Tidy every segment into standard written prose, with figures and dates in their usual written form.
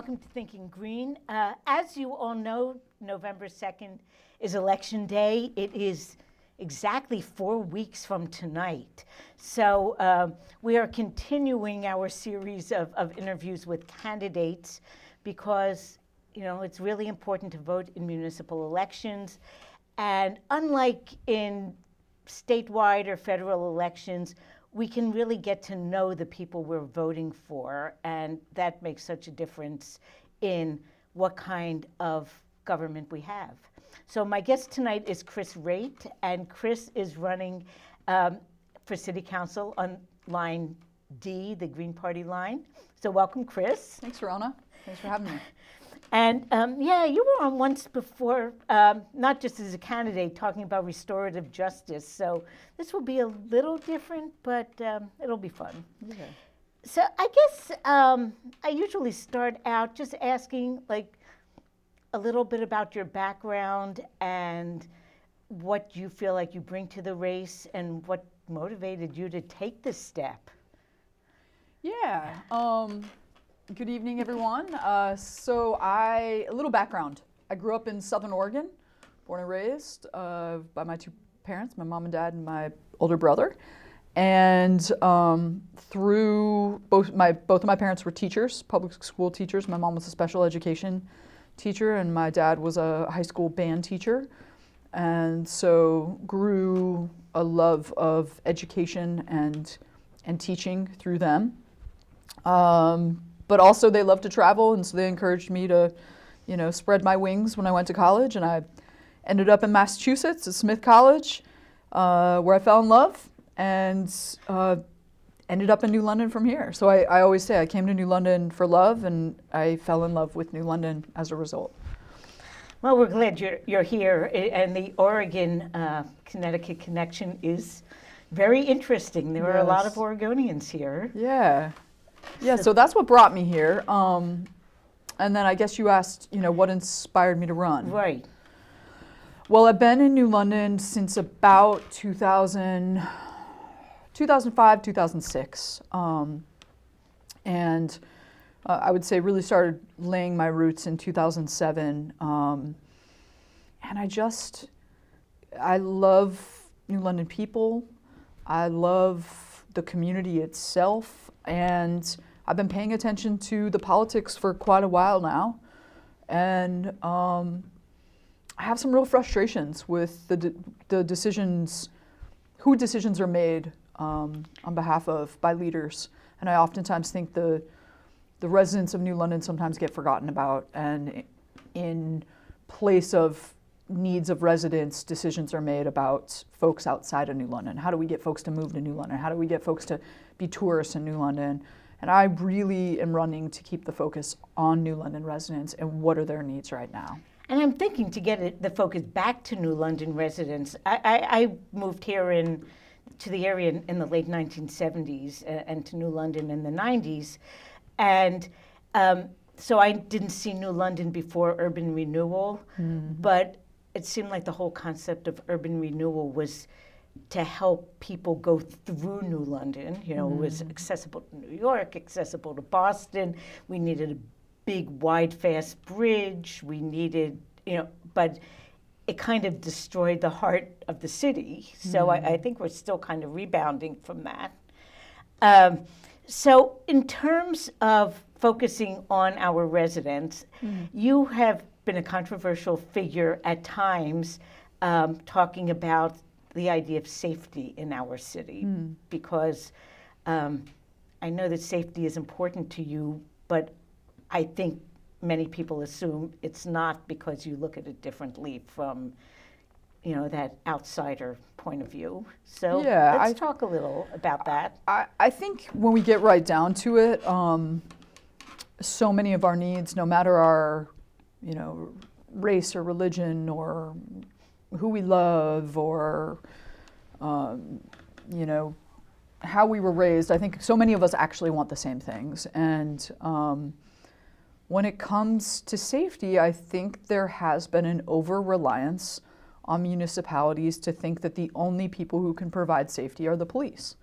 welcome to Thinking Green. As you all know, November 2nd is Election Day. It is exactly 4 weeks from tonight. So we are continuing our series of interviews with candidates because, you know, it's really important to vote in municipal elections. And unlike in statewide or federal elections, we can really get to know the people we're voting for, and that makes such a difference in what kind of government we have. So my guest tonight is Kris Wraight, and Kris is running for City Council on line D, the Green Party line. So welcome, Kris. Thanks, Rona. Thanks for having me. And yeah, you were on once before, not just as a candidate, talking about restorative justice. So this will be a little different, but it'll be fun. Okay. So I guess I usually start out just asking like a little bit about your background and what you feel like you bring to the race and what motivated you to take this step. Yeah. Good evening, everyone. So a little background. I grew up in Southern Oregon, born and raised by my two parents, my mom and dad, and my older brother. And through both of my parents were teachers, public school teachers. My mom was a special education teacher, and my dad was a high school band teacher. And so grew a love of education and teaching through them. But also they love to travel, and so they encouraged me to, you know, spread my wings when I went to college. And I ended up in Massachusetts at Smith College, where I fell in love, and ended up in New London from here. So I always say I came to New London for love, and I fell in love with New London as a result. Well, we're glad you're here, and the Oregon-Connecticut connection is very interesting. There are a lot of Oregonians here. Yeah. Yeah, so that's what brought me here. And then I guess you asked, you know, what inspired me to run. Right. Well, I've been in New London since about 2005, 2006. And I would say really started laying my roots in 2007. And I love New London people. I love the community itself. And I've been paying attention to the politics for quite a while now. And I have some real frustrations with the decisions, who decisions are made on behalf of, by leaders. And I oftentimes think the residents of New London sometimes get forgotten about, and in place of needs of residents, decisions are made about folks outside of New London. How do we get folks to move to New London? How do we get folks to be tourists in New London? And I really am running to keep the focus on New London residents and what are their needs right now. And I'm thinking to get the focus back to New London residents. I moved here to the area in the late 1970s and to New London in the 90s. And so I didn't see New London before urban renewal, but it seemed like the whole concept of urban renewal was to help people go through New London. You know, it was accessible to New York, accessible to Boston. We needed a big, wide, fast bridge. We needed, you know, but it kind of destroyed the heart of the city. So I think we're still kind of rebounding from that. So in terms of focusing on our residents, you have been a controversial figure at times, talking about the idea of safety in our city, because I know that safety is important to you, but I think many people assume it's not because you look at it differently from, you know, that outsider point of view. So yeah, let's talk a little about that. I think when we get right down to it, so many of our needs, no matter our, you know, race or religion or who we love or, you know, how we were raised, I think so many of us actually want the same things. And when it comes to safety, I think there has been an over-reliance on municipalities to think that the only people who can provide safety are the police.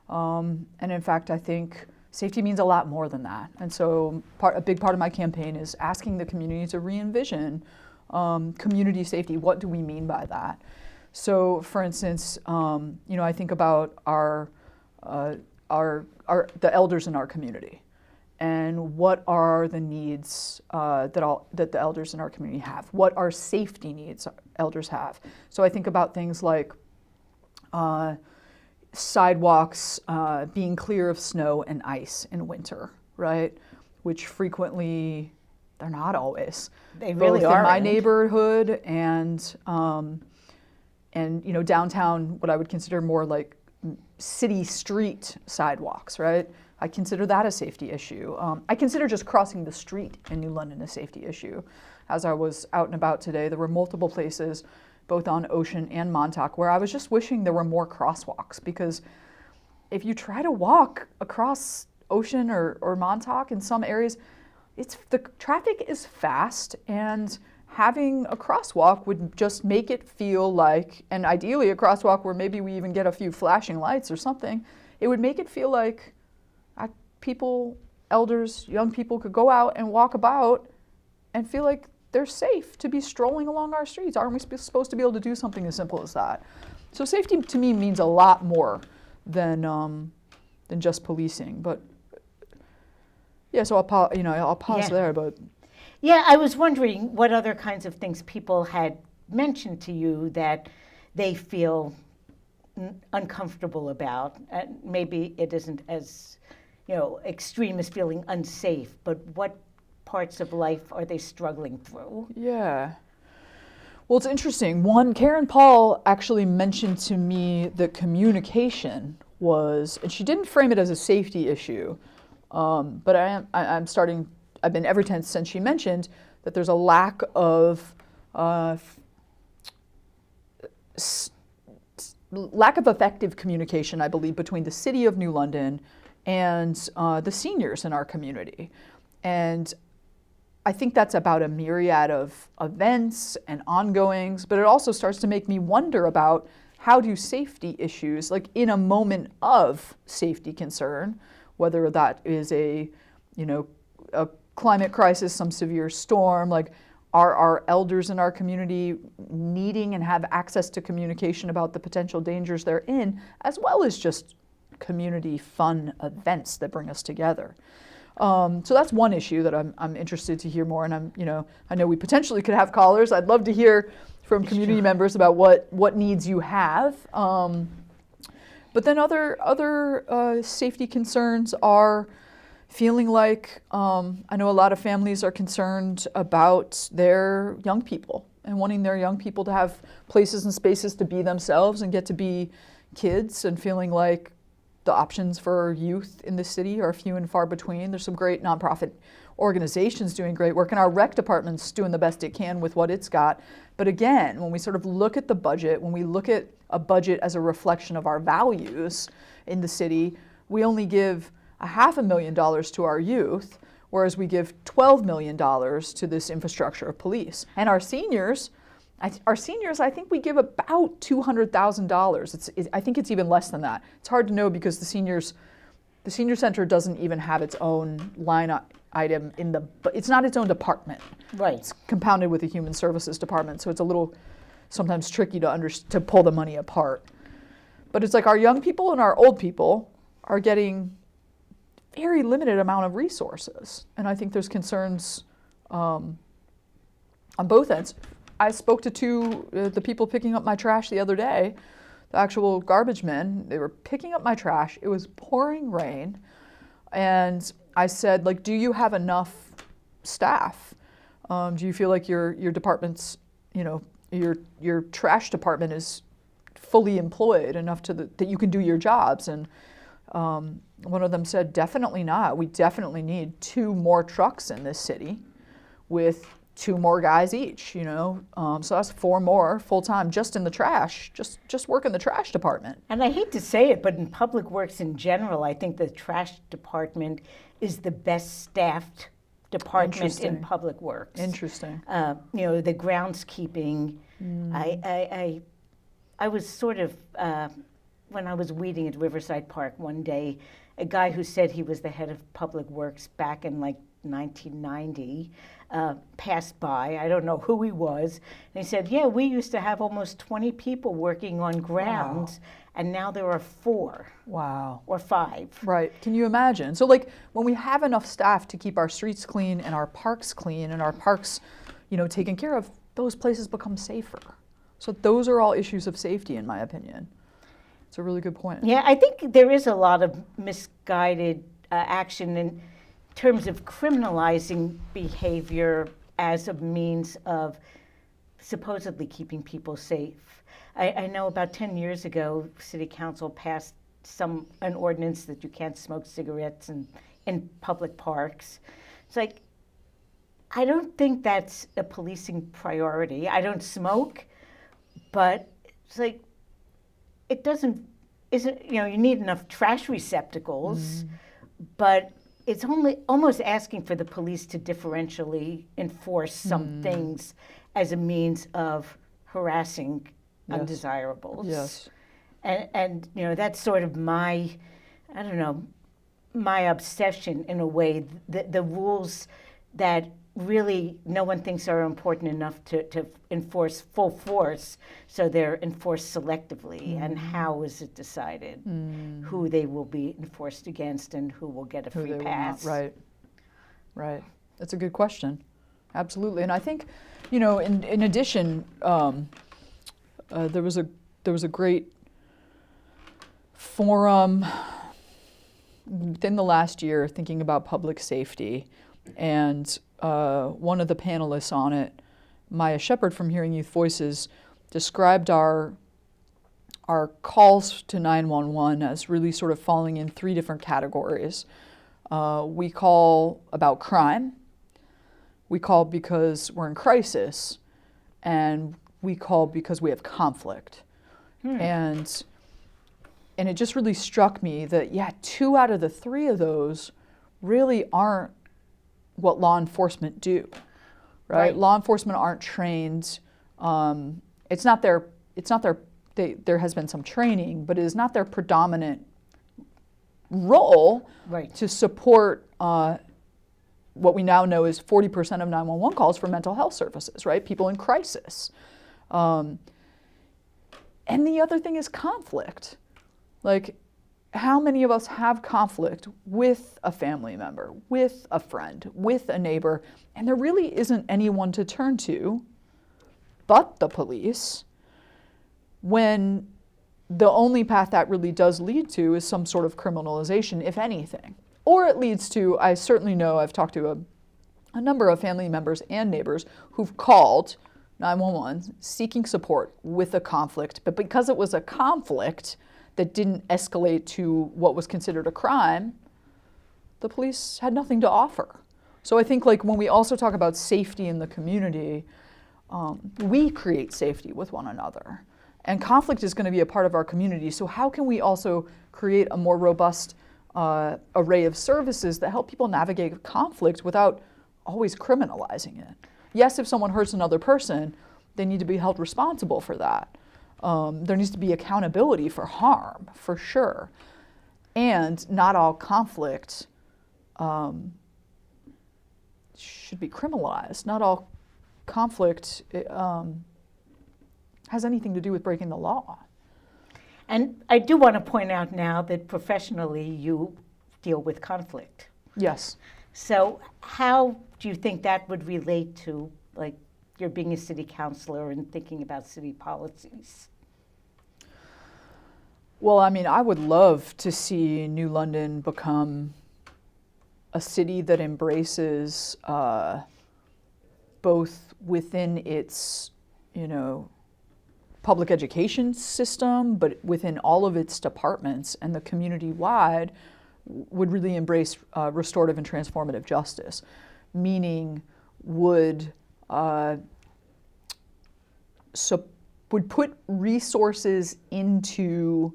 And in fact, I think safety means a lot more than that. And so a big part of my campaign is asking the community to re-envision community safety. What do we mean by that? So, for instance, I think about the elders in our community, and what are the needs that the elders in our community have? What are safety needs elders have? So I think about things like sidewalks being clear of snow and ice in winter, right? Which frequently, they're not always. They really both are in my neighborhood and downtown, what I would consider more like city street sidewalks, right? I consider that a safety issue. I consider just crossing the street in New London a safety issue. As I was out and about today, there were multiple places, both on Ocean and Montauk, where I was just wishing there were more crosswalks, because if you try to walk across Ocean or Montauk in some areas, the traffic is fast, and having a crosswalk would just make it feel like, and ideally a crosswalk where maybe we even get a few flashing lights or something, it would make it feel like people, elders, young people could go out and walk about and feel like they're safe to be strolling along our streets. Aren't we supposed to be able to do something as simple as that? So safety to me means a lot more than just policing. But yeah, so I'll pause there. But yeah, I was wondering what other kinds of things people had mentioned to you that they feel uncomfortable about. Maybe it isn't as extreme as feeling unsafe, but what parts of life are they struggling through? Yeah. Well, it's interesting. Karen Paul actually mentioned to me that communication was, and she didn't frame it as a safety issue, but I've been ever since she mentioned that there's a lack of effective communication, I believe, between the city of New London and the seniors in our community. And I think that's about a myriad of events and ongoings, but it also starts to make me wonder about how do safety issues, like in a moment of safety concern, whether that is a climate crisis, some severe storm, like are our elders in our community needing and have access to communication about the potential dangers they're in, as well as just community fun events that bring us together. So that's one issue that I'm interested to hear more, and I know we potentially could have callers. I'd love to hear from community members about what needs you have. But then other safety concerns are feeling like I know a lot of families are concerned about their young people and wanting their young people to have places and spaces to be themselves and get to be kids, and feeling like the options for youth in the city are few and far between. There's some great nonprofit organizations doing great work, and our rec department's doing the best it can with what it's got. But again, when we sort of look at the budget, when we look at a budget as a reflection of our values in the city, we only give $500,000 to our youth, whereas we give $12 million to this infrastructure of police. And our seniors, I think we give about $200,000. I think it's even less than that. It's hard to know because the senior center doesn't even have its own line item it's not its own department. Right. It's compounded with the human services department, so it's a little sometimes tricky to pull the money apart. But it's like our young people and our old people are getting very limited amount of resources, and I think there's concerns on both ends. I spoke to the people picking up my trash the other day, the actual garbage men. They were picking up my trash. It was pouring rain. And I said, like, do you have enough staff? Do you feel like your department's, your trash department is fully employed enough that you can do your jobs? And one of them said, definitely not. We definitely need 2 more trucks in this city with 2 more guys each, so that's 4 more full-time just in the trash, just work in the trash department. And I hate to say it, but in public works in general, I think the trash department is the best staffed department in public works. Interesting. The groundskeeping, I was sort of when I was weeding at Riverside Park one day, a guy who said he was the head of Public Works back in like 1990 passed by. I don't know who he was. And he said, yeah, we used to have almost 20 people working on grounds, and now there are 4. Wow. Or 5. Right. Can you imagine? So like when we have enough staff to keep our streets clean and our parks clean and our parks, taken care of, those places become safer. So those are all issues of safety, in my opinion. It's a really good point. Yeah, I think there is a lot of misguided action in terms of criminalizing behavior as a means of supposedly keeping people safe. I know about 10 years ago, City Council passed an ordinance that you can't smoke cigarettes in public parks. It's like, I don't think that's a policing priority. I don't smoke, but it's like, you need enough trash receptacles, but it's almost asking for the police to differentially enforce some things as a means of harassing undesirables. Yes. And that's sort of my obsession in a way, the rules that really no one thinks are important enough to enforce full force, so they're enforced selectively. And how is it decided who they will be enforced against and who will get a free pass? Right. That's a good question. Absolutely. And I think, in addition, there was a great forum within the last year thinking about public safety, and one of the panelists on it, Maya Shepard from Hearing Youth Voices, described our calls to 911 as really sort of falling in 3 different categories. We call about crime, we call because we're in crisis, and we call because we have conflict. And it just really struck me that, 2 out of the 3 of those really aren't what law enforcement do, right? Law enforcement aren't trained. It's not their. There has been some training, but it is not their predominant role to support what we now know is 40% of 911 calls for mental health services, right? People in crisis. And the other thing is conflict. Like, how many of us have conflict with a family member, with a friend, with a neighbor, and there really isn't anyone to turn to but the police, when the only path that really does lead to is some sort of criminalization, if anything. Or it leads to, I certainly know, I've talked to a number of family members and neighbors who've called 911 seeking support with a conflict, but because it was a conflict that didn't escalate to what was considered a crime, the police had nothing to offer. So I think when we also talk about safety in the community, we create safety with one another. And conflict is going to be a part of our community. So how can we also create a more robust array of services that help people navigate conflict without always criminalizing it? Yes, if someone hurts another person, they need to be held responsible for that. There needs to be accountability for harm, for sure. And not all conflict should be criminalized. Not all conflict has anything to do with breaking the law. And I do want to point out now that professionally you deal with conflict. Yes. So how do you think that would relate to, you're being a city councilor and thinking about city policies? Well, I would love to see New London become a city that embraces both within its, public education system, but within all of its departments and the community-wide would really embrace restorative and transformative justice, meaning would put resources into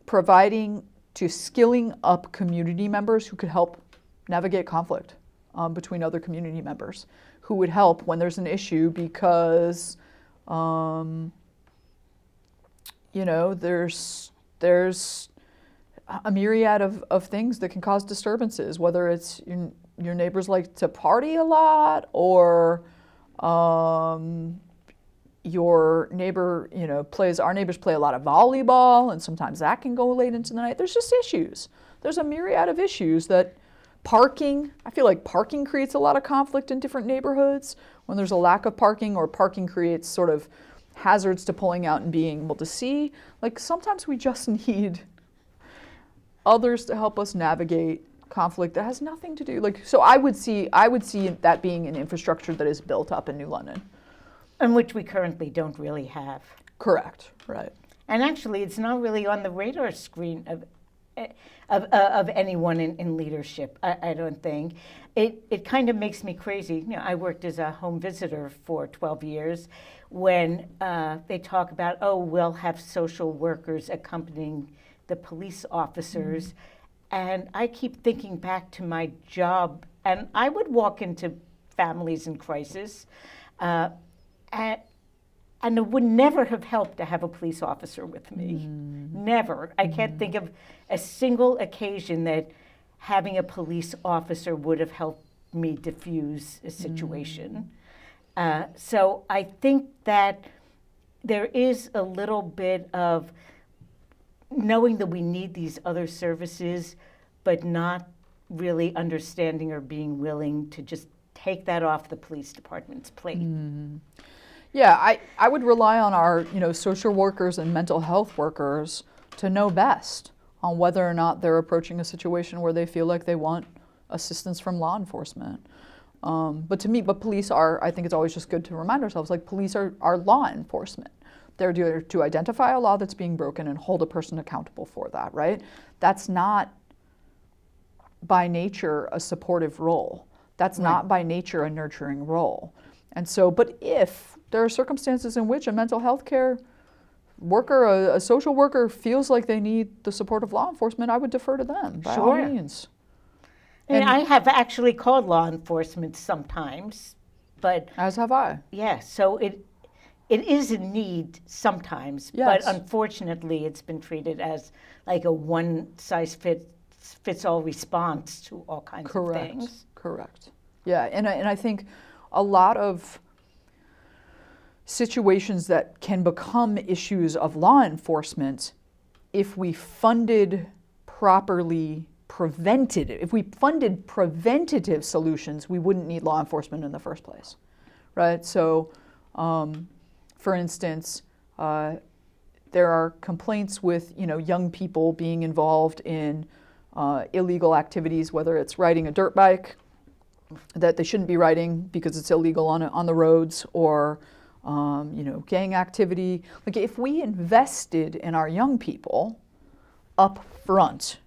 providing to skilling up community members who could help navigate conflict between other community members, who would help when there's an issue because You know, there's a myriad of things that can cause disturbances, whether it's your neighbors like to party a lot, or your neighbor, you know, our neighbors play a lot of volleyball, and sometimes that can go late into the night. There's just issues. There's a myriad of issues that parking, I feel like parking creates a lot of conflict in different neighborhoods when there's a lack of parking, or parking creates sort of hazards to pulling out and being able to see. Like sometimes we just need others to help us navigate conflict that has nothing to do, like, so I would see that being an infrastructure that is built up in New London. And which we currently don't really have. Correct, right. And actually, it's not really on the radar screen of anyone in leadership, I don't think. It kind of makes me crazy. You know, I worked as a home visitor for 12 years when they talk about, oh, we'll have social workers accompanying the police officers. Mm-hmm. And I keep thinking back to my job, and I would walk into families in crisis, and it would never have helped to have a police officer with me. Never. I can't think of a single occasion that having a police officer would have helped me diffuse a situation. So I think that there is a little bit of knowing that we need these other services, but not really understanding or being willing to just take that off the police department's plate. Yeah, I would rely on our, you know, social workers and mental health workers to know best on whether or not they're approaching a situation where they feel like they want assistance from law enforcement. But police are, I think it's always just good to remind ourselves, like, police are law enforcement. They're there to identify a law that's being broken and hold a person accountable for that, right? That's not by nature a supportive role. That's not by nature a nurturing role. And so, but if there are circumstances in which a mental health care worker, a social worker feels like they need the support of law enforcement, I would defer to them by all means. And I have actually called law enforcement sometimes, but... As have I. Yeah, so it is a need sometimes, but unfortunately it's been treated as like a one-size-fits-all response to all kinds of things. Correct. Yeah, and I think a lot of situations that can become issues of law enforcement, if we funded properly if we funded preventative solutions, we wouldn't need law enforcement in the first place, right? So, for instance, there are complaints with, you know, young people being involved in illegal activities, whether it's riding a dirt bike that they shouldn't be riding because it's illegal on the roads, or you know, gang activity. Like, if we invested in our young people up front,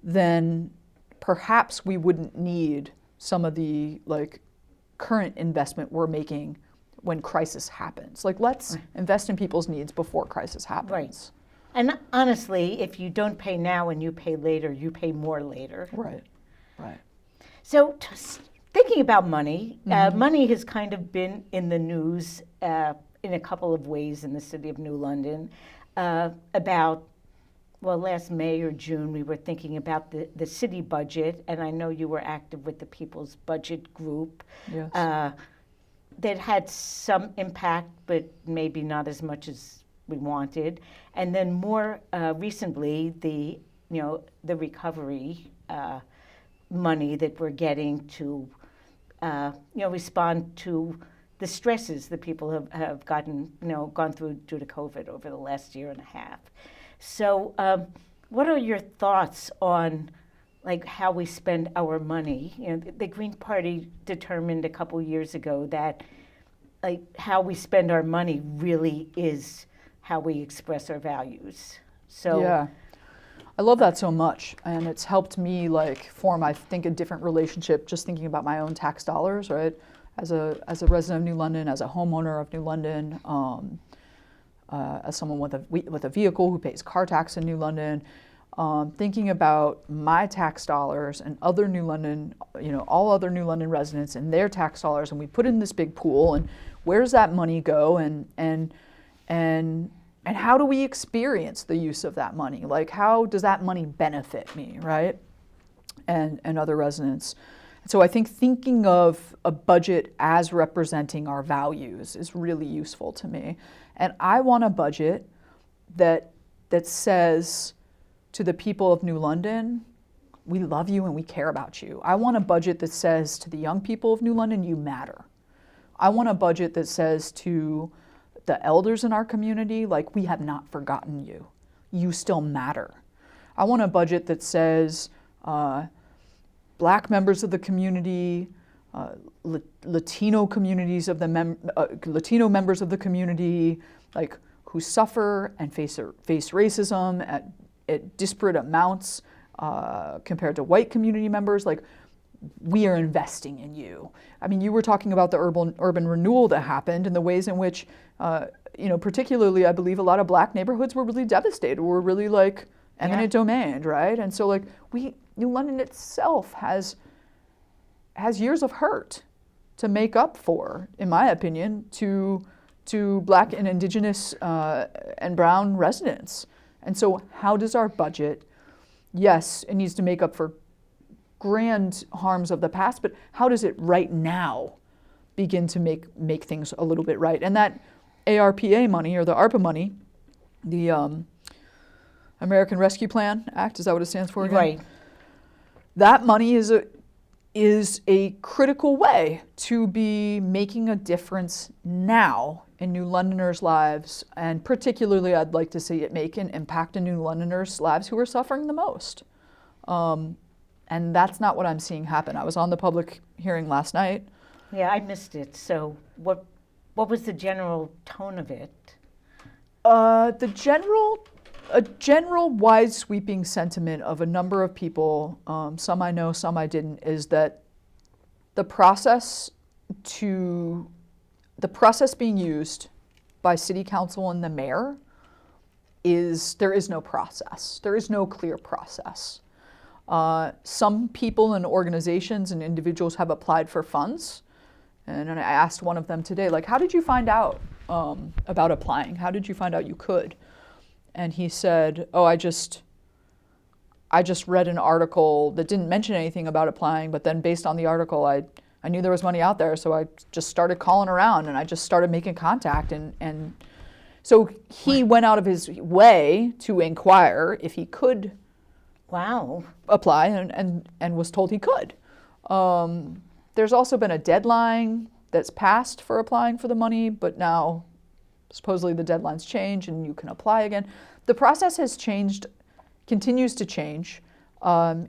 then perhaps we wouldn't need some of the, like, current investment we're making when crisis happens. Like, let's invest in people's needs before crisis happens. Right. And honestly, if you don't pay now and you pay later, you pay more later. Right. So thinking about money, money has kind of been in the news in a couple of ways in the city of New London. Last May or June, we were thinking about the city budget, and I know you were active with the People's Budget Group. Yes. That had some impact, but maybe not as much as we wanted. And then more recently, the recovery money that we're getting to respond to the stresses that people have gone through due to COVID over the last year and a half. So what are your thoughts on, like, how we spend our money? You know, the Green Party determined a couple years ago that, like, how we spend our money really is how we express our values. So yeah, I love that so much, and it's helped me, like, form, I think, a different relationship just thinking about my own tax dollars, right? As a resident of New London, as a homeowner of New London, as someone with a vehicle who pays car tax in New London, thinking about my tax dollars and other New London, all other New London residents and their tax dollars, and we put it in this big pool, and where does that money go, and how do we experience the use of that money? Like, how does that money benefit me, right? And other residents. So I think thinking of a budget as representing our values is really useful to me. And I want a budget that says to the people of New London, we love you and we care about you. I want a budget that says to the young people of New London, you matter. I want a budget that says to the elders in our community, like, we have not forgotten you. You still matter. I want a budget that says Black members of the community, Latino communities of the Latino members of the community, like, who suffer and face racism at disparate amounts compared to white community members, like, we are investing in you. I mean, you were talking about the urban renewal that happened and the ways in which, particularly, I believe a lot of Black neighborhoods were really devastated, were really like eminent domain, right? And so, like, New London itself has years of hurt to make up for, in my opinion, to Black and Indigenous and Brown residents. And so how does our budget, yes, it needs to make up for grand harms of the past, but how does it right now begin to make things a little bit right? And that ARPA money, or the ARPA money, the American Rescue Plan Act, is that what it stands for again? Right. That money is a critical way to be making a difference now in New Londoners' lives, and particularly I'd like to see it make an impact in New Londoners' lives who are suffering the most. And that's not what I'm seeing happen. I was on the public hearing last night. Yeah, I missed it. So what was the general tone of it? A general wide sweeping sentiment of a number of people, some I know, some I didn't, is that the process being used by city council and the mayor there is no process. There is no clear process. Some people and organizations and individuals have applied for funds. And I asked one of them today, like, how did you find out about applying? How did you find out you could? And he said, oh, I just read an article that didn't mention anything about applying, but then based on the article, I knew there was money out there, so I just started calling around and I just started making contact. And so he went out of his way to inquire if he could apply and was told he could. There's also been a deadline that's passed for applying for the money, but now supposedly the deadline's changed and you can apply again. The process has changed, continues to change,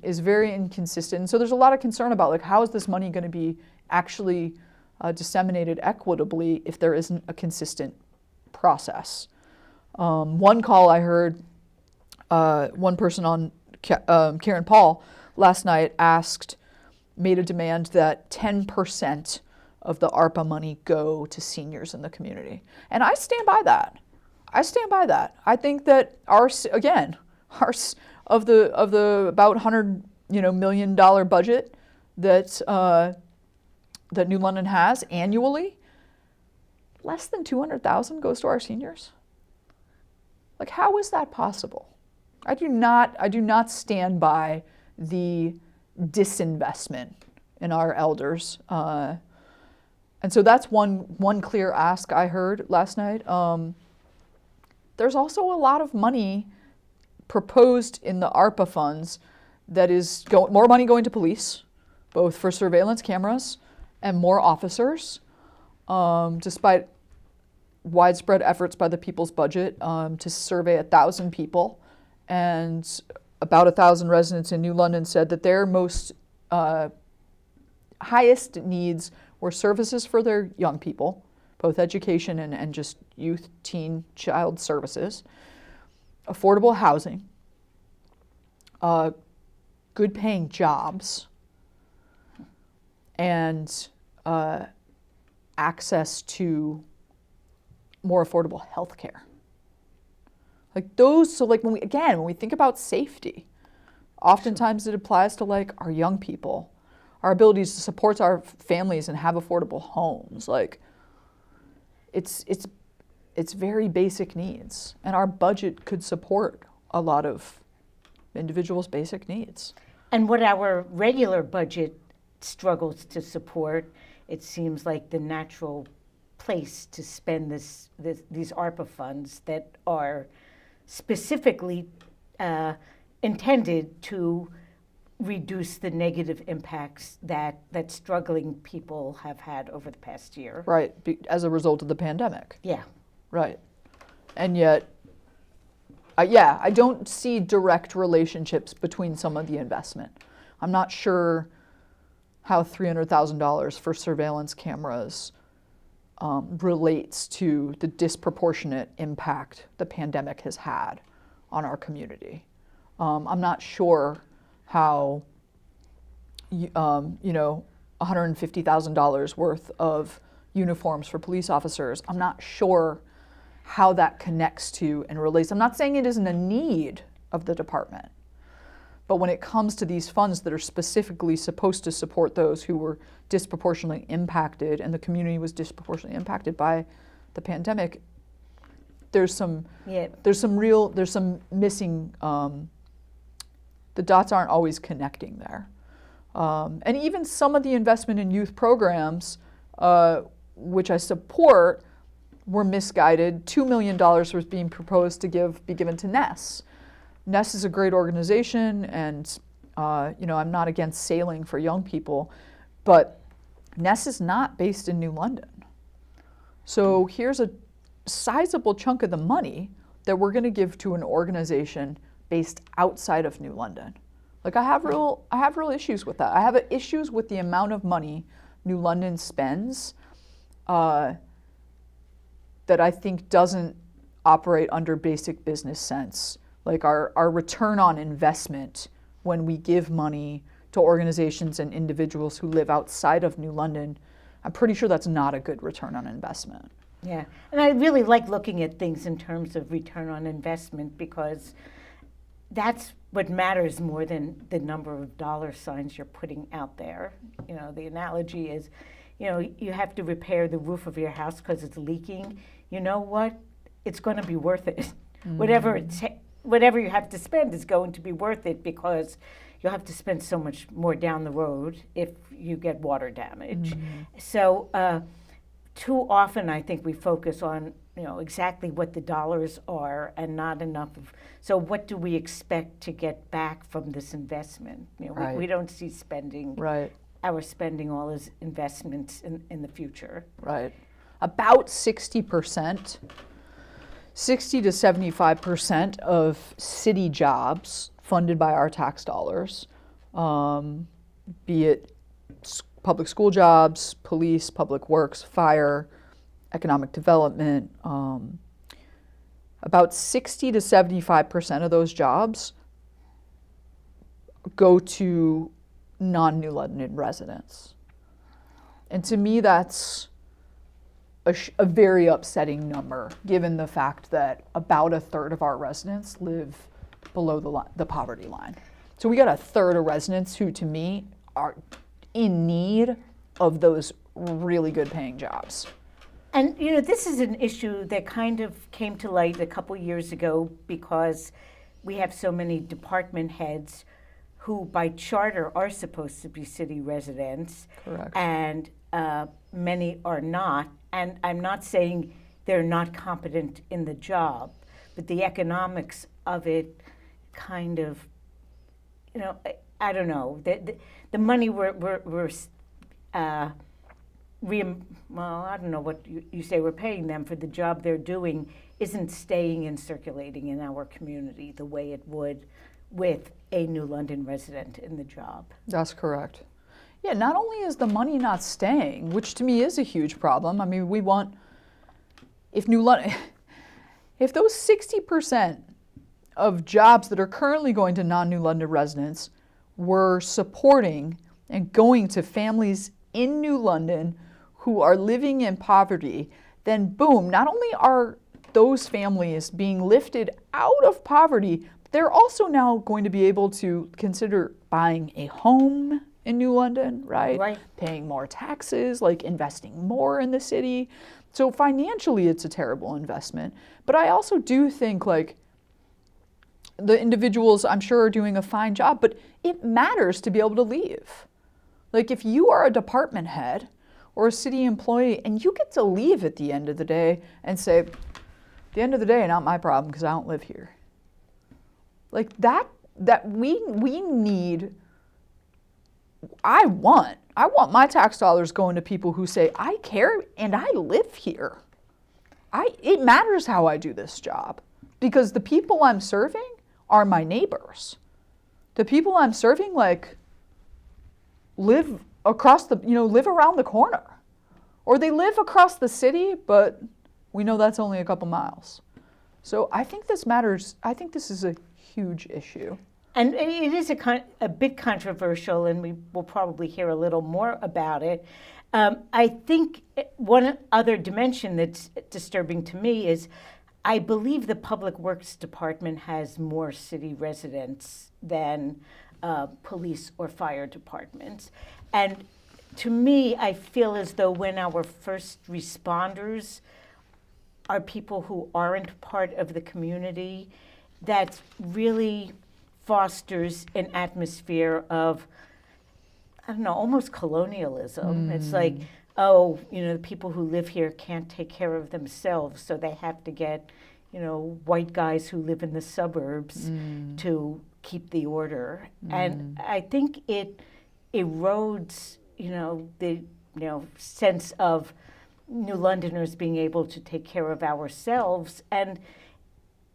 is very inconsistent. So there's a lot of concern about, like, how is this money going to be actually disseminated equitably if there isn't a consistent process. One call I heard, one person on Karen Paul last night made a demand that 10% of the ARPA money go to seniors in the community. And I stand by that. I think that of the about $100 million budget that New London has annually, less than $200,000 goes to our seniors. Like, how is that possible? I do not stand by the disinvestment in our elders. And so that's one clear ask I heard last night. There's also a lot of money proposed in the ARPA funds that is more money going to police, both for surveillance cameras and more officers, despite widespread efforts by the People's Budget to survey 1,000 people. And about 1,000 residents in New London said that their most highest needs were services for their young people, both education and just youth, teen, child services, affordable housing, good paying jobs, and access to more affordable health care. Like those, so like when we think about safety, oftentimes it applies to like our young people, our abilities to support our families and have affordable homes. Like it's very basic needs, and our budget could support a lot of individuals' basic needs. And what our regular budget struggles to support, it seems like the natural place to spend these ARPA funds that are specifically intended to reduce the negative impacts that struggling people have had over the past year. Right, as a result of the pandemic. Yeah. Right. And yet, I don't see direct relationships between some of the investment. I'm not sure how $300,000 for surveillance cameras relates to the disproportionate impact the pandemic has had on our community. I'm not sure how, $150,000 worth of uniforms for police officers, I'm not sure how that connects to and relates. I'm not saying it isn't a need of the department, but when it comes to these funds that are specifically supposed to support those who were disproportionately impacted, and the community was disproportionately impacted by the pandemic, there's some missing, the dots aren't always connecting there. And even some of the investment in youth programs, which I support, were misguided. $2 million was being proposed to be given to NESS. NESS is a great organization, and I'm not against sailing for young people, but NESS is not based in New London. So here's a sizable chunk of the money that we're going to give to an organization based outside of New London. Like I have real issues with that. I have issues with the amount of money New London spends that I think doesn't operate under basic business sense. Like our return on investment when we give money to organizations and individuals who live outside of New London, I'm pretty sure that's not a good return on investment. Yeah, and I really like looking at things in terms of return on investment, because that's what matters more than the number of dollar signs you're putting out there. The analogy is, you have to repair the roof of your house because it's leaking. You know what? It's going to be worth it. Mm-hmm. Whatever you have to spend is going to be worth it, because you'll have to spend so much more down the road if you get water damage. Mm-hmm. So too often I think we focus on exactly what the dollars are and not enough of, so what do we expect to get back from this investment? Right. We don't see spending. Right. Our spending all as investments in the future. Right. About 60%, 60 to 75% of city jobs funded by our tax dollars, be it public school jobs, police, public works, fire, economic development, about 60 to 75% of those jobs go to non-New London residents. And to me, that's a very upsetting number, given the fact that about a third of our residents live below the poverty line. So we got a third of residents who, to me, are in need of those really good paying jobs. And this is an issue that kind of came to light a couple years ago, because we have so many department heads who by charter are supposed to be city residents. Correct. And many are not. And I'm not saying they're not competent in the job, but the economics of it kind of, I don't know. The money well, I don't know what you say we're paying them for the job they're doing isn't staying and circulating in our community the way it would with a New London resident in the job. That's correct. Yeah, not only is the money not staying, which to me is a huge problem. I mean, we want, if those 60% of jobs that are currently going to non-New London residents were supporting and going to families in New London who are living in poverty, then boom, not only are those families being lifted out of poverty, they're also now going to be able to consider buying a home in New London, right? Right. Paying more taxes, like investing more in the city. So financially, it's a terrible investment. But I also do think like the individuals, I'm sure, are doing a fine job, but it matters to be able to leave. Like if you are a department head or a city employee and you get to leave at the end of the day and say, the end of the day, not my problem because I don't live here. Like that we need, I want my tax dollars going to people who say, I care and I live here. It matters how I do this job because the people I'm serving are my neighbors. The people I'm serving like live live around the corner. Or they live across the city, but we know that's only a couple miles. So I think this matters. I think this is a huge issue. And it is a bit controversial, and we will probably hear a little more about it. I think one other dimension that's disturbing to me is I believe the Public Works Department has more city residents than police or fire departments. And to me, I feel as though when our first responders are people who aren't part of the community, that really fosters an atmosphere of, I don't know, almost colonialism. It's like, oh, the people who live here can't take care of themselves, so they have to get, white guys who live in the suburbs to keep the order. And I think it erodes, the sense of New Londoners being able to take care of ourselves, and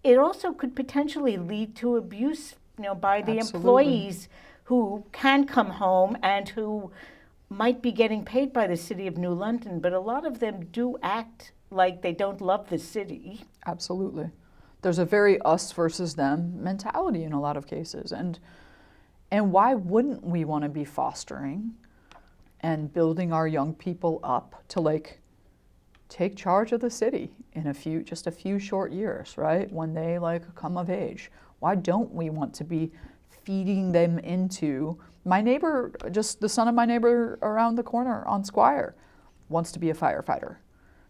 it also could potentially lead to abuse, by the employees who can come home and who might be getting paid by the city of New London, but a lot of them do act like they don't love the city. Absolutely. There's a very us versus them mentality in a lot of cases. And why wouldn't we want to be fostering and building our young people up to take charge of the city in just a few short years, right? When they come of age. Why don't we want to be feeding them into my neighbor, just the son of my neighbor around the corner on Squire wants to be a firefighter.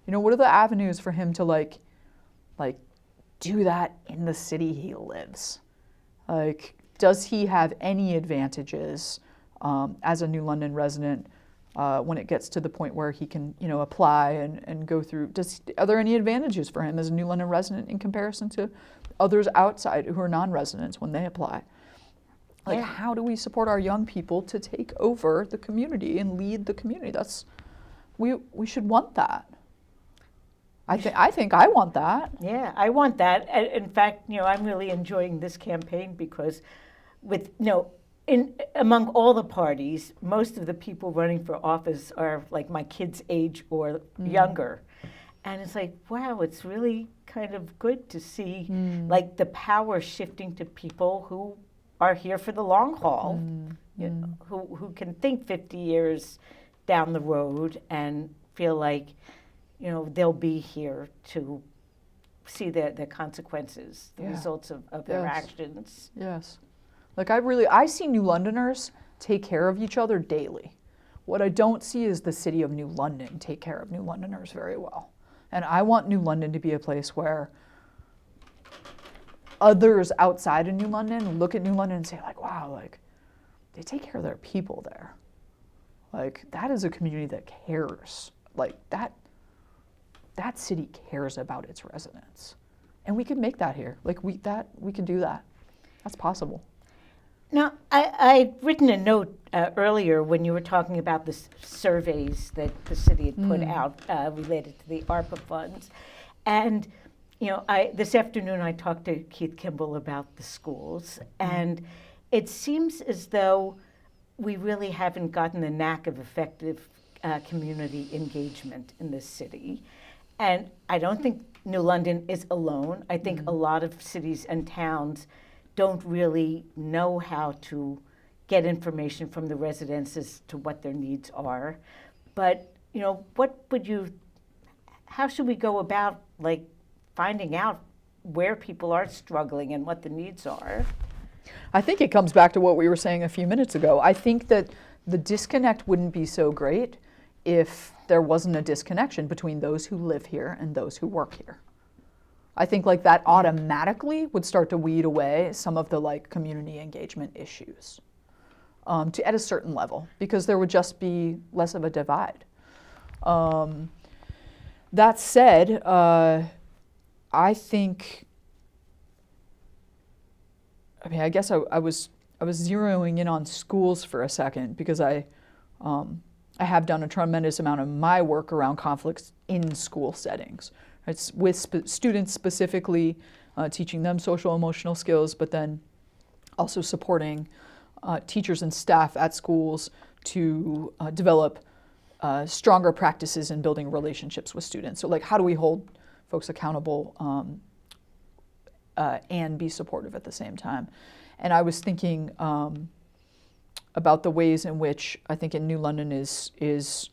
What are the avenues for him to do that in the city he lives? Does he have any advantages as a New London resident when it gets to the point where he can, apply and go through? Are there any advantages for him as a New London resident in comparison to others outside who are non-residents when they apply? How do we support our young people to take over the community and lead the community? We should want that. I think I want that. Yeah, I want that. In fact, I'm really enjoying this campaign because among all the parties, most of the people running for office are like my kids' age or younger. And it's like, wow, it's really kind of good to see the power shifting to people who are here for the long haul, who can think 50 years down the road and feel like, they'll be here to see the consequences, the results of their actions. Yes. I see New Londoners take care of each other daily. What I don't see is the city of New London take care of New Londoners very well. And I want New London to be a place where others outside of New London look at New London and say wow, they take care of their people there. That is a community that cares. That city cares about its residents. And we can make that here. We can do that. That's possible. Now, I'd written a note earlier when you were talking about the surveys that the city had put out related to the ARPA funds. And, this afternoon I talked to Keith Kimball about the schools. And it seems as though we really haven't gotten the knack of effective community engagement in this city. And I don't think New London is alone. I think a lot of cities and towns don't really know how to get information from the residents as to what their needs are. But, how should we go about finding out where people are struggling and what the needs are. I think it comes back to what we were saying a few minutes ago. I think that the disconnect wouldn't be so great if there wasn't a disconnection between those who live here and those who work here. I think like that automatically would start to weed away some of the like community engagement issues at a certain level, because there would just be less of a divide. That said, I think, I guess I was zeroing in on schools for a second, because I have done a tremendous amount of my work around conflicts in school settings. It's with students specifically, teaching them social emotional skills, but then also supporting teachers and staff at schools to develop stronger practices in building relationships with students. So like, how do we hold folks accountable and be supportive at the same time? And I was thinking about the ways in which I think in New London is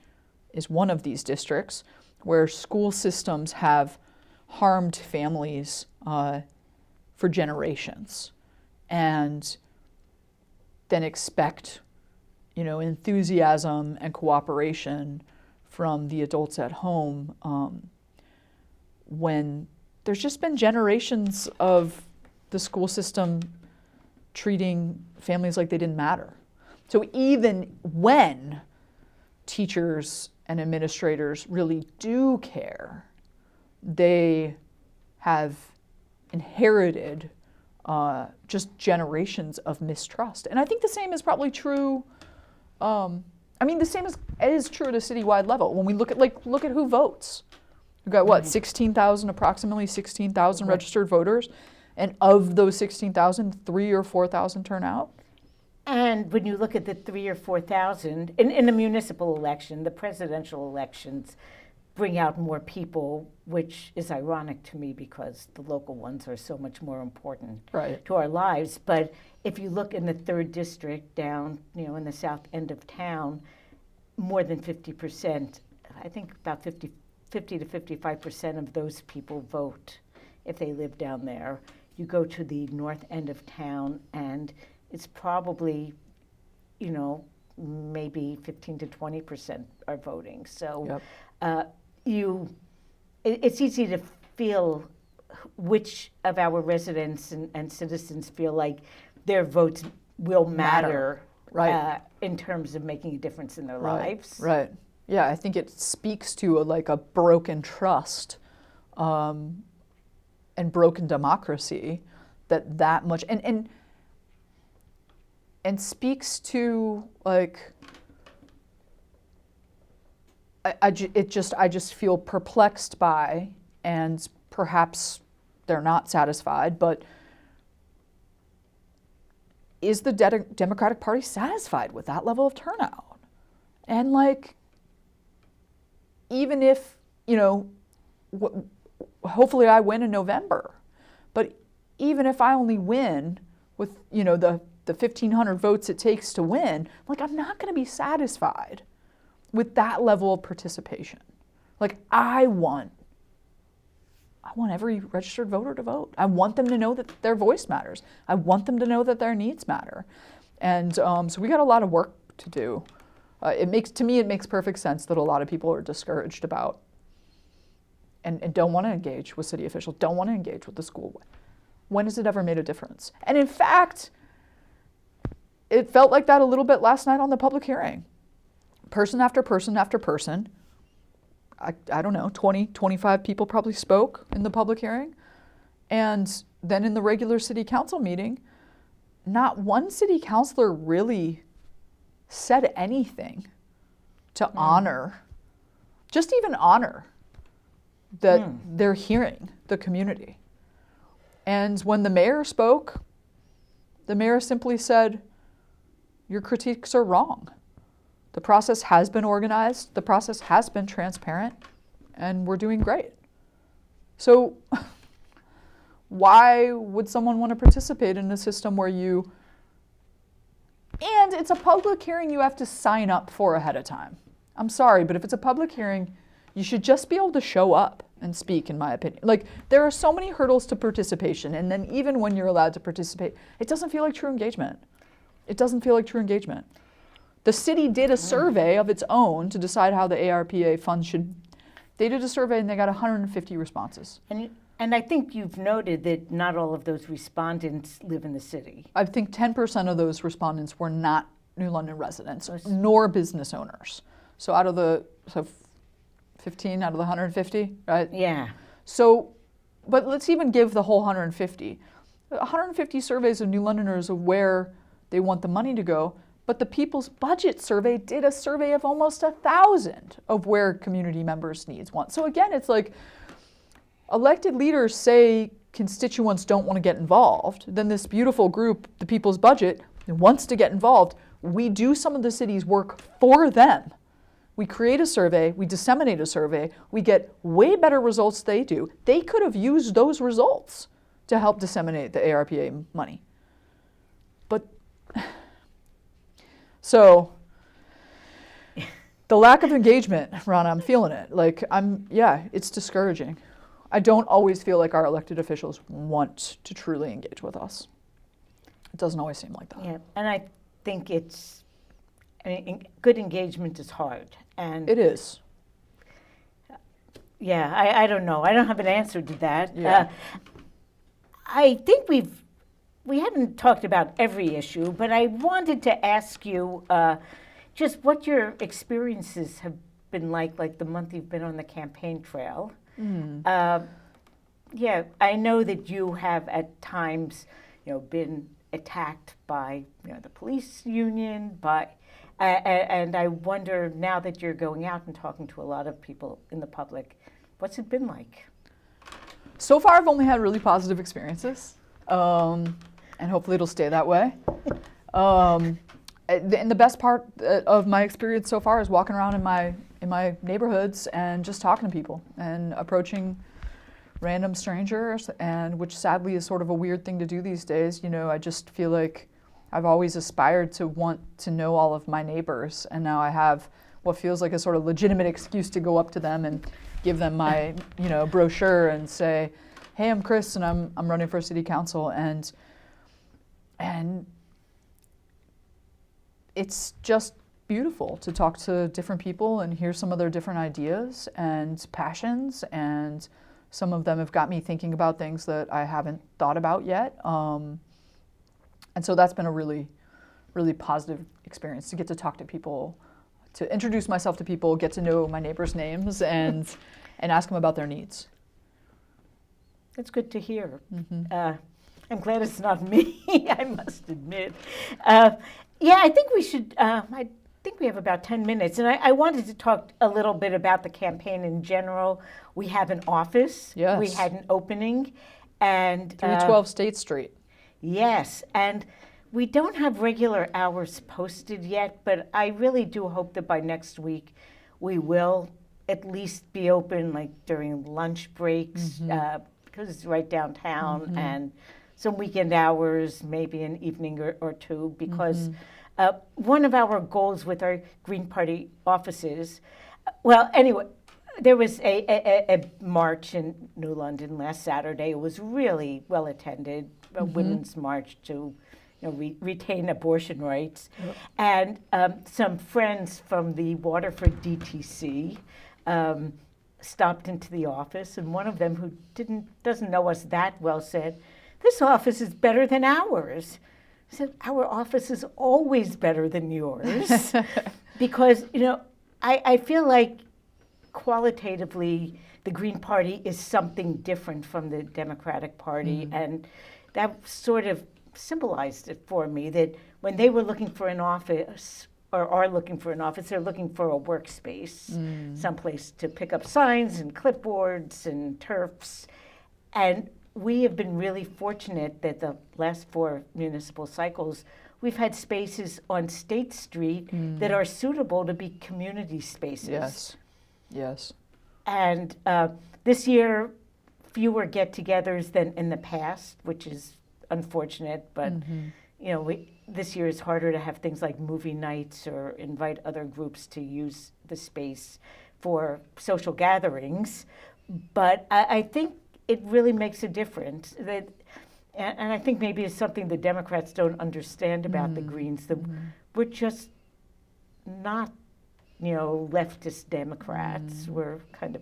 one of these districts where school systems have harmed families for generations, and then expect, enthusiasm and cooperation from the adults at home when there's just been generations of the school system treating families like they didn't matter. So even when teachers and administrators really do care, they have inherited just generations of mistrust. And I think the same is probably true. The same is true at a citywide level. When we look at who votes, we've got approximately 16,000 registered voters, and of those 16,000, 3,000 or 4,000 turn out. And when you look at the 3,000 or 4,000 in the municipal election, the presidential elections bring out more people, which is ironic to me because the local ones are so much more important to our lives. But if you look in the 3rd district down, in the south end of town, more than 50%, I think about 50 to 55% of those people vote if they live down there. You go to the north end of town and it's probably, maybe 15 to 20% are voting. So it's easy to feel which of our residents and citizens feel like their votes will matter. In terms of making a difference in their lives. Right. Yeah, I think it speaks to a broken trust and broken democracy that much, and speaks to I just feel perplexed by, and perhaps they're not satisfied, but is the Democratic Party satisfied with that level of turnout? And even if, hopefully I win in November, but even if I only win with, the 1,500 votes it takes to win, I'm not going to be satisfied with that level of participation. I want every registered voter to vote. I want them to know that their voice matters. I want them to know that their needs matter. And so we got a lot of work to do. It makes perfect sense that a lot of people are discouraged about and don't want to engage with city officials, don't want to engage with the school. When has it ever made a difference? And in fact, it felt like that a little bit last night on the public hearing. Person after person after person, I don't know, 20, 25 people probably spoke in the public hearing. And then in the regular city council meeting, not one city councilor really said anything to honor, just even honor that they're hearing the community. And when the mayor spoke, the mayor simply said, your critiques are wrong. The process has been organized, the process has been transparent, and we're doing great. So why would someone want to participate in a system where and it's a public hearing you have to sign up for ahead of time. I'm sorry, but if it's a public hearing, you should just be able to show up and speak, in my opinion. Like, there are so many hurdles to participation, and then even when you're allowed to participate, it doesn't feel like true engagement. It doesn't feel like true engagement. The city did a survey of its own to decide how the ARPA funds should. They did a survey and they got 150 responses. And I think you've noted that not all of those respondents live in the city. I think 10% of those respondents were not New London residents, nor business owners. So 15 out of the 150, right? Yeah. So, but let's even give the whole 150. 150 surveys of New Londoners of where they want the money to go, but the People's Budget Survey did a survey of almost 1,000 of where community members' needs want. So again, it's like elected leaders say constituents don't want to get involved. Then this beautiful group, the People's Budget, wants to get involved. We do some of the city's work for them. We create a survey, we disseminate a survey, we get way better results than they do. They could have used those results to help disseminate the ARPA money. But, so, the lack of engagement, Rana, I'm feeling it. Like, it's discouraging. I don't always feel like our elected officials want to truly engage with us. It doesn't always seem like that. Yeah, and I think good engagement is hard. And it is. Yeah, I don't know. I don't have an answer to that. Yeah. I think we haven't talked about every issue, but I wanted to ask you just what your experiences have been like the month you've been on the campaign trail. Yeah, I know that you have at times, been attacked by the police union, and I wonder now that you're going out and talking to a lot of people in the public, what's it been like? So far, I've only had really positive experiences, and hopefully it'll stay that way. And the best part of my experience so far is walking around in my neighborhoods and just talking to people and approaching random strangers, and which sadly is sort of a weird thing to do these days. I just feel like I've always aspired to want to know all of my neighbors, and now I have what feels like a sort of legitimate excuse to go up to them and give them my brochure and say, hey, I'm Kris and I'm running for city council, and it's just beautiful to talk to different people and hear some of their different ideas and passions, and some of them have got me thinking about things that I haven't thought about yet. And so that's been a really, really positive experience to get to talk to people, to introduce myself to people, get to know my neighbors' names, and ask them about their needs. That's good to hear. I'm glad it's not me, I must admit. I think we should, I think we have about 10 minutes, and I wanted to talk a little bit about the campaign in general. We have an office. Yes. We had an opening. And 312 State Street. Yes, and we don't have regular hours posted yet, but I really do hope that by next week we will at least be open like during lunch breaks, because it's right downtown, and some weekend hours, maybe an evening or two, because one of our goals with our Green Party offices, there was a march in New London last Saturday. It was really well attended, a women's march to retain abortion rights. Yep. And some friends from the Waterford DTC stopped into the office, and one of them, who doesn't know us that well, said, "This office is better than ours." I said, "Our office is always better than yours." Because, I feel like qualitatively the Green Party is something different from the Democratic Party, and that sort of symbolized it for me, that when they were looking for an office, or are looking for an office, they're looking for a workspace, someplace to pick up signs and clipboards and turfs. And we have been really fortunate that the last 4 municipal cycles, we've had spaces on State Street that are suitable to be community spaces. Yes. And this year, fewer get-togethers than in the past, which is unfortunate, but this year is harder to have things like movie nights or invite other groups to use the space for social gatherings. But I think it really makes a difference. And I think maybe it's something the Democrats don't understand about the Greens, that we're just not, leftist Democrats. We're kind of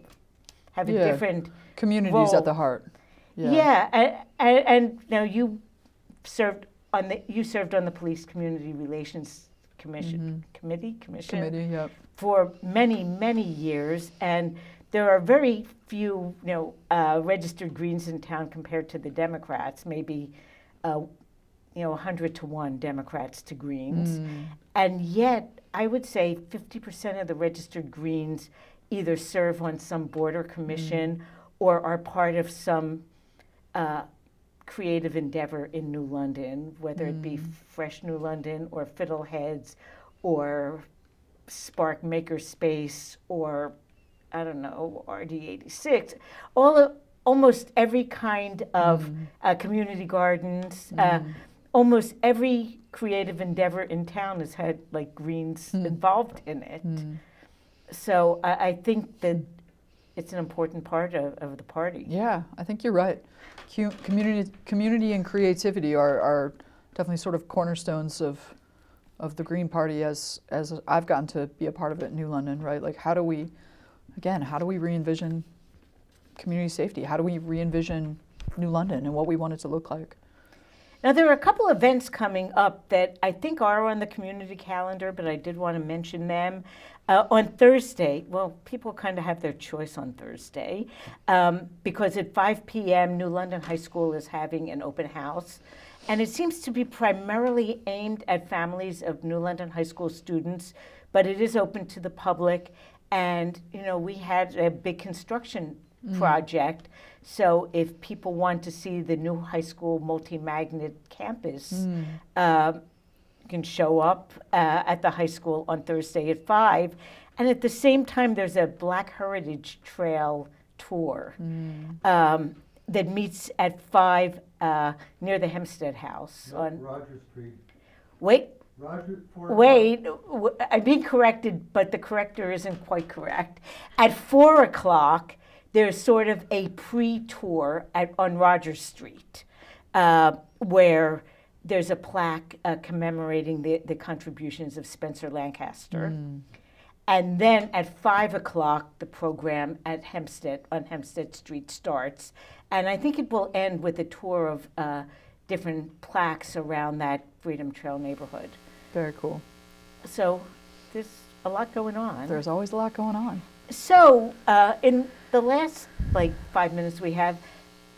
have a different communities role. at the heart. And now you served on the Police Community Relations Committee, Yep. for many, many years, and there are very few, registered Greens in town compared to the Democrats. Maybe, 100 to 1 Democrats to Greens, and yet I would say 50% of the registered Greens either serve on some board or commission or are part of some creative endeavor in New London, whether it be Fresh New London or Fiddleheads or Spark Makerspace or, I don't know, RD86, almost every kind of community gardens, almost every creative endeavor in town has had like Greens involved in it. So I think that it's an important part of the party. Yeah, I think you're right. Community and creativity are definitely sort of cornerstones of the Green Party as I've gotten to be a part of it in New London, right? Like how do we re-envision community safety? How do we re-envision New London and what we want it to look like? Now, there are a couple events coming up that I think are on the community calendar, but I did want to mention them. On Thursday, well, people kind of have their choice on Thursday, because at 5 p.m., New London High School is having an open house, and it seems to be primarily aimed at families of New London High School students, but it is open to the public, and, we had a big construction project. So if people want to see the new high school multi-magnet campus, you can show up at the high school on Thursday at 5. And at the same time, there's a Black Heritage Trail tour that meets at 5 near the Hempstead House. On Roger Street. Wait. Wait, I'm being corrected, but the corrector isn't quite correct. At 4 o'clock, there's sort of a pre-tour on Rogers Street, where there's a plaque commemorating the contributions of Spencer Lancaster. And then at 5 o'clock, the program at on Hempstead Street starts. And I think it will end with a tour of different plaques around that Freedom Trail neighborhood. Very cool. So there's a lot going on. There's always a lot going on. So in the last 5 minutes we have,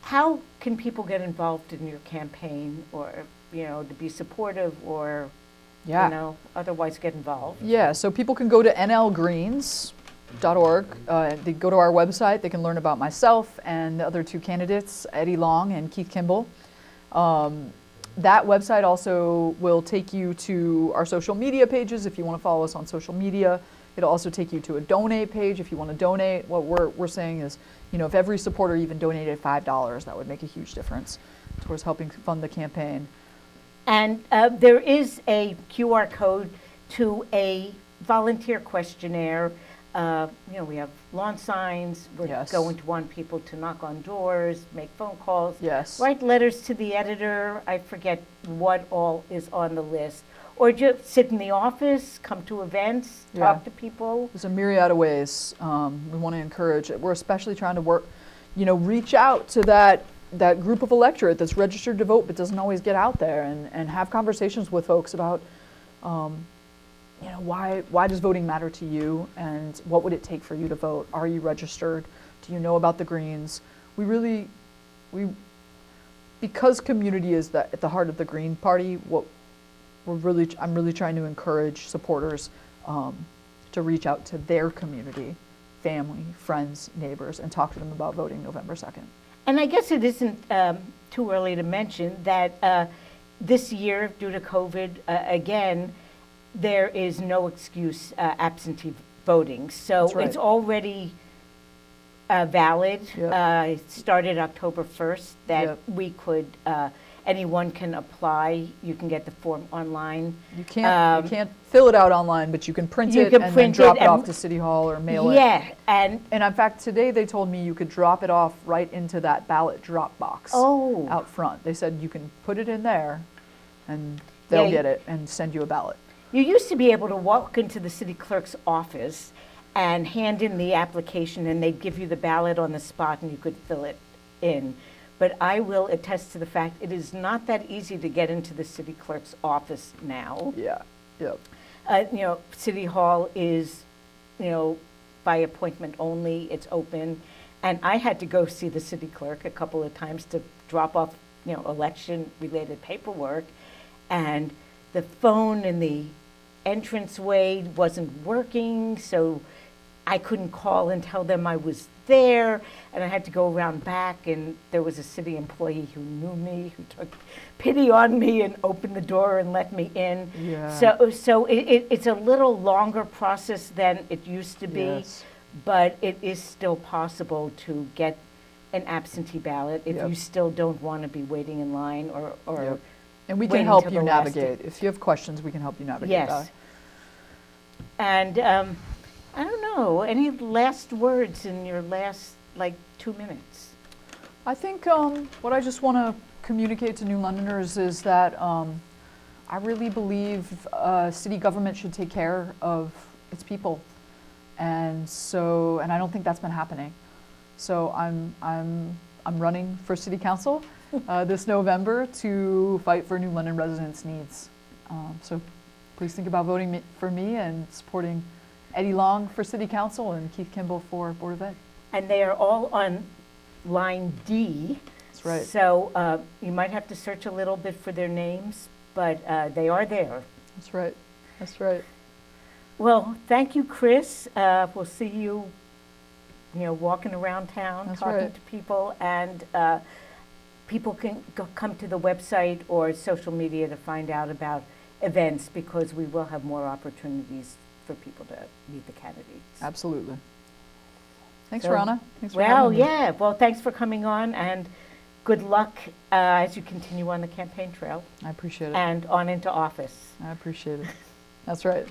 how can people get involved in your campaign, or to be supportive, or otherwise get involved? Yeah, so people can go to nlgreens.org. They go to our website. They can learn about myself and the other two candidates, Eddie Long and Keith Kimball. That website also will take you to our social media pages if you want to follow us on social media. It'll also take you to a donate page if you want to donate. What we're saying is, if every supporter even donated $5, that would make a huge difference towards helping fund the campaign. And there is a QR code to a volunteer questionnaire. We have lawn signs. We're going to want people to knock on doors, make phone calls, write letters to the editor. I forget what all is on the list. Or just sit in the office, come to events, talk to people. There's a myriad of ways we want to encourage. We're especially trying to work, reach out to that group of electorate that's registered to vote but doesn't always get out there, and have conversations with folks about, why does voting matter to you, and what would it take for you to vote? Are you registered? Do you know about the Greens? Because community is at the heart of the Green Party, I'm really trying to encourage supporters to reach out to their community, family, friends, neighbors, and talk to them about voting November 2nd. And I guess it isn't too early to mention that this year, due to COVID, again, there is no excuse absentee voting. So it's already valid. It started October 1st that we could anyone can apply. You can get the form online. You can't fill it out online, but you can print You it can and then print drop it it off and- to City Hall or mail it. Yeah, and And in fact, today they told me you could drop it off right into that ballot drop box Oh. out front. They said you can put it in there and they'll Yeah, get it and send you a ballot. you used to be able to walk into the city clerk's office and hand in the application, and they'd give you the ballot on the spot, and you could fill it in. But I will attest to the fact it is not that easy to get into the city clerk's office now. Yeah, yep. City Hall is, by appointment only, it's open. And I had to go see the city clerk a couple of times to drop off, election-related paperwork. And the phone in the entranceway wasn't working, so I couldn't call and tell them I was there, and I had to go around back, and there was a city employee who knew me, who took pity on me and opened the door and let me in. Yeah. So it's a little longer process than it used to be, Yes. but it is still possible to get an absentee ballot if Yep. you still don't want to be waiting in line or Yep. And we can waiting help till you the last day. navigate. If you have questions, we can help you navigate Yes. that. And I don't know, any last words in your last, 2 minutes? I think what I just want to communicate to New Londoners is that I really believe city government should take care of its people, and I don't think that's been happening. So I'm running for city council this November to fight for New London residents' needs. So please think about voting for me and supporting Eddie Long for city council and Keith Kimball for Board of Ed. And they are all on line D. That's right. So you might have to search a little bit for their names, but they are there. That's right. That's right. Well, thank you, Kris. We'll see you, walking around town, That's talking right. to people, and people can come to the website or social media to find out about events, because we will have more opportunities for people to meet the candidates. Absolutely. Thanks, So- Rana. Thanks for Well, having me. yeah. Well, thanks for coming on, and good luck as you continue on the campaign trail I appreciate it. and on into office. I appreciate it. That's right.